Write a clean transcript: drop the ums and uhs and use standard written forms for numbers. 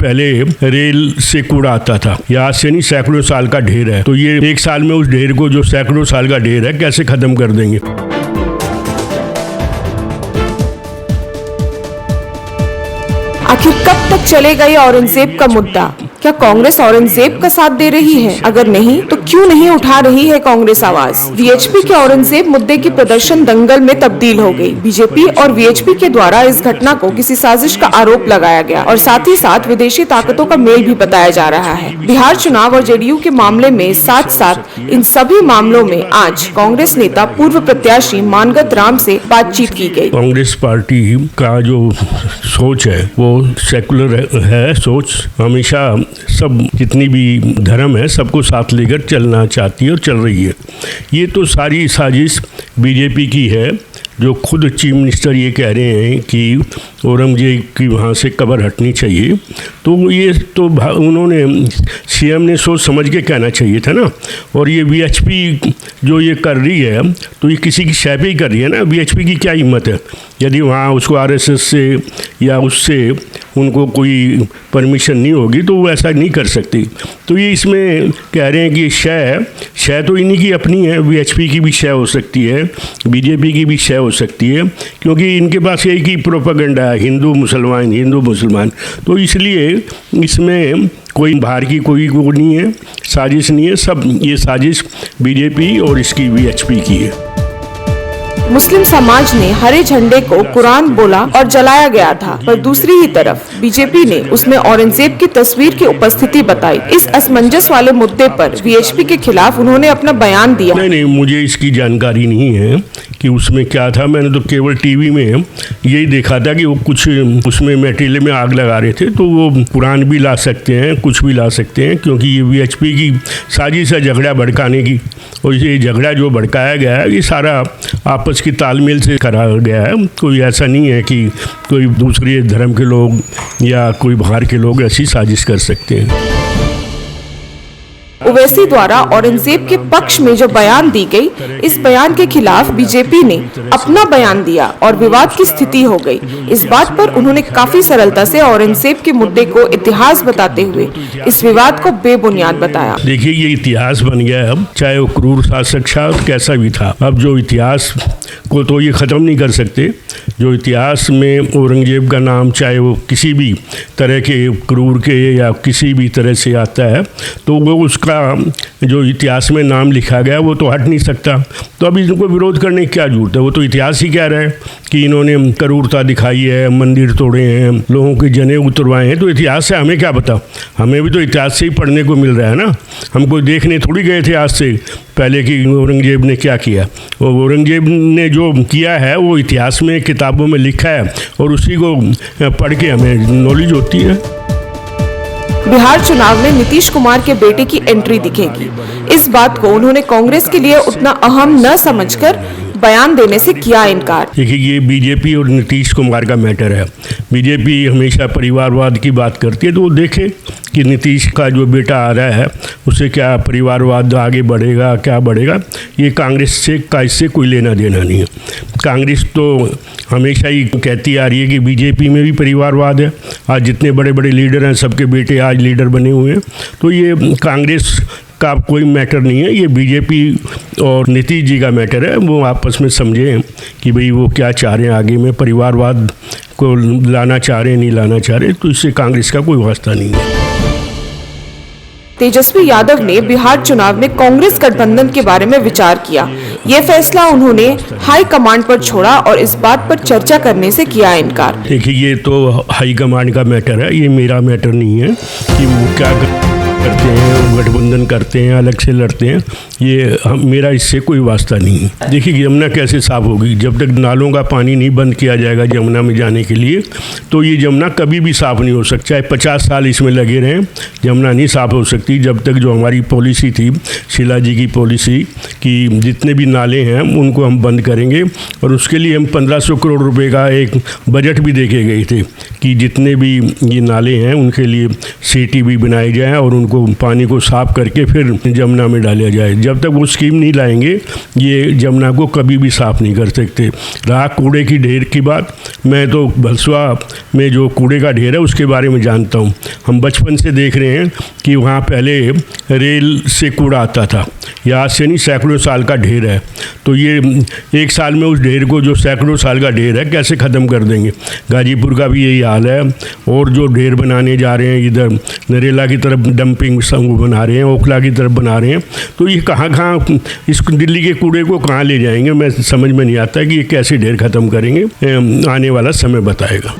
पहले रेल से कूड़ा आता था, ये आज से नहीं सैकड़ों साल का ढेर है। तो ये एक साल में उस ढेर को, जो सैकड़ों साल का ढेर है, कैसे खत्म कर देंगे। आखिर कब तक चलेगा ये औरंगजेब का मुद्दा? क्या कांग्रेस औरंगजेब का साथ दे रही है? अगर नहीं तो क्यों नहीं उठा रही है कांग्रेस आवाज? वीएचपी के औरंगजेब मुद्दे की प्रदर्शन दंगल में तब्दील हो गई। बीजेपी और वीएचपी के द्वारा इस घटना को किसी साजिश का आरोप लगाया गया और साथ ही साथ विदेशी ताकतों का मेल भी बताया जा रहा है। बिहार चुनाव और जेडीयू के मामले में साथ साथ इन सभी मामलों में आज कांग्रेस नेता पूर्व प्रत्याशी मानगत राम से बातचीत की गयी। कांग्रेस पार्टी का जो सोच है वो सेकुलर है सोच, हमेशा सब जितनी भी धर्म है सबको साथ लेकर चलना चाहती है और चल रही है। ये तो सारी साजिश बीजेपी की है, जो खुद चीफ मिनिस्टर ये कह रहे हैं कि औरंगजेब की वहाँ से कब्र हटनी चाहिए। तो ये तो उन्होंने, सीएम ने सोच समझ के कहना चाहिए था ना। और ये वीएचपी जो ये कर रही है तो ये किसी की शय पे ही कर रही है ना। वीएचपी की क्या हिम्मत है, यदि वहाँ उसको आरएसएस से या उससे उनको कोई परमिशन नहीं होगी तो वो ऐसा नहीं कर सकती। तो ये इसमें कह रहे हैं कि शय तो इन्हीं की अपनी है, वीएचपी की भी शय हो सकती है, बीजेपी की भी शय हो सकती है, क्योंकि इनके पास एक ही प्रोपेगेंडा है, हिंदू मुसलमान। तो इसलिए इसमें कोई बाहर की कोई वो नहीं है, साजिश नहीं है, सब ये साजिश बीजेपी और इसकी वीएचपी की है। मुस्लिम समाज ने हरे झंडे को कुरान बोला और जलाया गया था, पर दूसरी ही तरफ बीजेपी ने उसमें औरंगजेब की तस्वीर की उपस्थिति बताई। इस असमंजस वाले मुद्दे पर वीएचपी के खिलाफ उन्होंने अपना बयान दिया। नहीं, मुझे इसकी जानकारी नहीं है कि उसमें क्या था। मैंने तो केवल टीवी में यही देखा था कि वो कुछ उसमें मेटेरियल में आग लगा रहे थे। तो वो कुरान भी ला सकते हैं, कुछ भी ला सकते हैं, क्योंकि ये वीएचपी की साजिश है झगड़ा भड़काने की। और ये झगड़ा जो भड़काया गया है ये सारा आपस की तालमेल से करा गया है। कोई ऐसा नहीं है कि कोई दूसरे धर्म के लोग या कोई बाहर के लोग ऐसी साजिश कर सकते हैं। ओवैसी द्वारा औरंगजेब के पक्ष में जो बयान दी गई, इस बयान के खिलाफ बीजेपी ने अपना बयान दिया और विवाद की स्थिति हो गई। इस बात पर उन्होंने काफी सरलता से औरंगजेब के मुद्दे को इतिहास बताते हुए इस विवाद को बेबुनियाद बताया। देखिए, ये इतिहास बन गया है अब, चाहे वो क्रूर शासक कैसा भी था। अब जो इतिहास को तो ये ख़त्म नहीं कर सकते। जो इतिहास में औरंगजेब का नाम, चाहे वो किसी भी तरह के क्रूर के या किसी भी तरह से आता है, तो वो उसका जो इतिहास में नाम लिखा गया वो तो हट नहीं सकता। तो अब इनको विरोध करने की क्या जरूरत है? वो तो इतिहास ही कह रहा है कि इन्होंने क्रूरता दिखाई है, मंदिर तोड़े हैं, लोगों के जने उतरवाए हैं। तो इतिहास से हमें क्या पता? हमें भी तो इतिहास से ही पढ़ने को मिल रहा है ना। हम कोई देखने थोड़ी गए थे आज से पहले कि औरंगजेब ने क्या किया। और औरंगजेब ने जो किया है वो इतिहास में किताबों में लिखा है और उसी को पढ़ के हमें नॉलेज होती है। बिहार चुनाव में नीतीश कुमार के बेटे की एंट्री दिखेगी। इस बात को उन्होंने कांग्रेस के लिए उतना अहम न समझकर बयान देने से किया इनकार। देखिए, ये बीजेपी और नीतीश कुमार का मैटर है। बीजेपी हमेशा परिवारवाद की बात करती है, तो वो देखे कि नीतीश का जो बेटा आ रहा है उससे क्या परिवारवाद आगे बढ़ेगा, क्या बढ़ेगा। ये कांग्रेस से का इससे कोई लेना देना नहीं है। कांग्रेस तो हमेशा ही कहती आ रही है कि बीजेपी में भी परिवारवाद है। आज जितने बड़े बड़े लीडर हैं सबके बेटे आज लीडर बने हुए हैं। तो ये कांग्रेस का कोई मैटर नहीं है, ये बीजेपी और नीतीश जी का मैटर है। वो आपस में समझें कि भाई वो क्या चाह रहे हैं, आगे में परिवारवाद को लाना चाह रहे हैं, नहीं लाना चाह रहे। तो इससे कांग्रेस का कोई वास्ता नहीं है। तेजस्वी यादव ने बिहार चुनाव में कांग्रेस गठबंधन के बारे में विचार किया। ये फैसला उन्होंने हाई कमांड पर छोड़ा और इस बात पर चर्चा करने से किया इनकार। देखिए, ये तो हाई कमांड का मैटर है, ये मेरा मैटर नहीं है कि वो क्या करते हैं, गठबंधन करते हैं, अलग से लड़ते हैं। ये मेरा इससे कोई वास्ता नहीं है। देखिए, यमुना कैसे साफ होगी? जब तक नालों का पानी नहीं बंद किया जाएगा यमुना में जाने के लिए, तो ये यमुना कभी भी साफ नहीं हो सकता। चाहे 50 साल इसमें लगे रहें, यमुना नहीं साफ हो सकती जब तक जो हमारी पॉलिसी थी, शीला जी की पॉलिसी, कि जितने भी नाले हैं उनको हम बंद करेंगे। और उसके लिए हम 1500 करोड़ रुपए का एक बजट भी देके गए थे कि जितने भी ये नाले हैं उनके लिए सीटी भी बनाई जाए और उनको पानी को साफ करके फिर जमुना में डाला जाए। जब तक वो स्कीम नहीं लाएंगे ये जमुना को कभी भी साफ नहीं कर सकते। रहा कूड़े की ढेर की बात, मैं तो भलसवा में जो कूड़े का ढेर है उसके बारे में जानता हूँ। हम बचपन से देख रहे हैं कि वहाँ पहले रेल से कूड़ा आता था, या आज से नहीं सैकड़ों साल का ढेर है। तो ये एक साल में उस ढेर को जो सैकड़ों साल का ढेर है कैसे ख़त्म कर देंगे। गाजीपुर का भी यही हाल है, और जो ढेर बनाने जा रहे हैं इधर नरेला की तरफ डंपिंग संघ बना रहे हैं, ओखला की तरफ बना रहे हैं, तो ये कहाँ इस दिल्ली के कूड़े को कहाँ ले जाएंगे। मैं समझ में नहीं आता कि ये कैसे ढेर ख़त्म करेंगे, आने वाला समय बताएगा।